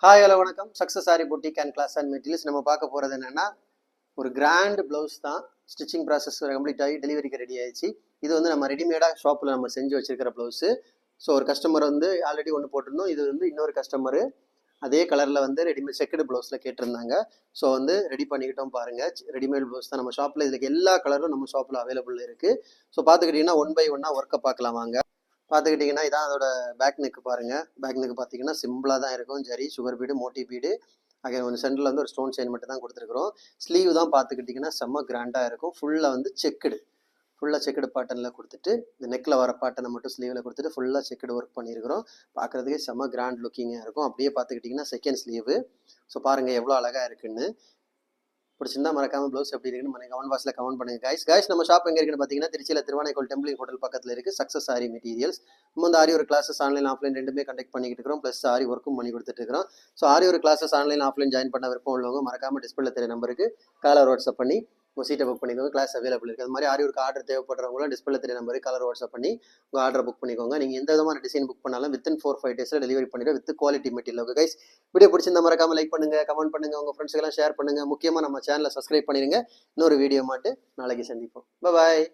Hi hello வணக்கம். Success saree boutique and class and materials. நம்ம பார்க்க போகிறது என்னென்னா ஒரு கிராண்ட் ப்ளவுஸ் தான். ஸ்டிச்சிங் ப்ராசஸ் கம்ப்ளீட் ஆகி டெலிவரிக்கு ரெடி ஆயிடுச்சு. இது வந்து நம்ம ரெடிமேடாக ஷாப்பில் நம்ம செஞ்சு வச்சிருக்கிற ப்ளவுஸு. ஸோ ஒரு கஸ்டமர் வந்து ஆல்ரெடி ஒன்று போட்டிருந்தோம். இது வந்து இன்னொரு கஸ்டமரு அதே கலரில் வந்து ரெடிமேட் செக்குடு ப்ளவுஸில் கேட்டிருந்தாங்க. ஸோ வந்து ரெடி பண்ணிக்கிட்டோம் பாருங்கள். ரெடிமேட் ப்ளவுஸ் தான் நம்ம ஷாப்பில். இதுக்கு எல்லா கலரும் நம்ம ஷாப்பில் அவைலபிள் இருக்குது. ஸோ பார்த்துக்கிட்டிங்கன்னா 1 by 1 ஒர்க்கை பார்க்கலாம் வாங்க. பார்த்துக்கிட்டிங்கன்னா இதான் அதோட பேக் நெக் பாருங்கள். பேக் நெக் பார்த்தீங்கன்னா சிம்பிளாக தான் இருக்கும். Zari sugar bead Moti bead அங்கே வந்து சென்டரில் வந்து ஒரு ஸ்டோன் செயின் மட்டும் தான் கொடுத்துருக்குறோம். ஸ்லீவ் தான் பார்த்துக்கிட்டிங்கன்னா செம்ம கிராண்டாக இருக்கும். ஃபுல்லாக வந்து செக்குடு, ஃபுல்லாக செக்குடு பாட்டனில் கொடுத்துட்டு இந்த நெக்கில் வர பாட்டனை மட்டும் ஸ்லீவில் கொடுத்துட்டு ஃபுல்லாக செக்குடு ஒர்க் பண்ணியிருக்கிறோம். பார்க்குறதுக்கே செம்ம கிராண்ட் லுக்கிங்காக இருக்கும். அப்படியே பார்த்துக்கிட்டிங்கன்னா செகண்ட் ஸ்லீவு. ஸோ பாருங்கள் எவ்வளோ அழகாக இருக்குன்னு. பிடிச்சிருந்தா மறக்காம ப்ளவுஸ் எப்படி இருக்குன்னு கமெண்ட் பாக்ஸில் கமெண்ட் பண்ணுங்க கைஸ். நம்ம ஷாப் எங்கே இருக்குன்னு பார்த்தீங்கன்னா திருச்சியில் திருவானைக்கோல் டெம்பிள் ஹோட்டல் பக்கத்தில் இருக்குது. Success sorry materials. நம்ம வந்து ஆரி ஒரு கிளாஸஸ் ஆன்லைன் ஆஃப்லைன் ரெண்டுமே கண்டக்ட் பண்ணிக்கிட்டு இருக்கிறோம். ப்ளஸ் ஆரி ஒர்க்கும் பண்ணி கொடுத்துட்டு இருக்கிறோம். ஸோ ஆரி ஒரு கிளாஸஸ் ஆன்லைன் ஆஃப்லைன் ஜாயின் பண்ண விருப்பம் உள்ளவங்க மறக்காம டிஸ்பிளே தெரிய நம்பருக்கு காலர் வாட்ஸ்அப் பண்ணி உங்கள் சீட்டை புக் பண்ணிக்கோங்க. கிளாஸ் அவைலபிள் இருக்குது. அது மாதிரி ஆரி ஒரு ஆர்டர் தேவைப்படுறவங்களும் டிஸ்பிளே தெரிய நம்பருக்கு காலர் வாட்ஸ்அப் பண்ணி உங்கள் ஆர்டர் புக் பண்ணிக்கோங்க. நீங்கள் எந்த விதமான டிசைன் புக் பண்ணாலும் வித்தின் 4-5 டேஸில் டெலிவரி பண்ணிடுவோம் with quality material. Okay guys, video பிடிச்சிருந்தா மறக்காம லைக் பண்ணுங்க, கமெண்ட் பண்ணுங்க, உங்கள் ஃப்ரெண்ட்ஸ்க்கெல்லாம் ஷேர் பண்ணுங்க. முக்கியமாக நம்ம சேனலை சப்ஸ்கிரைப் பண்ணிடுங்க. இன்னொரு வீடியோ மாட்டு நாளைக்கு சந்திப்போம். பாய்.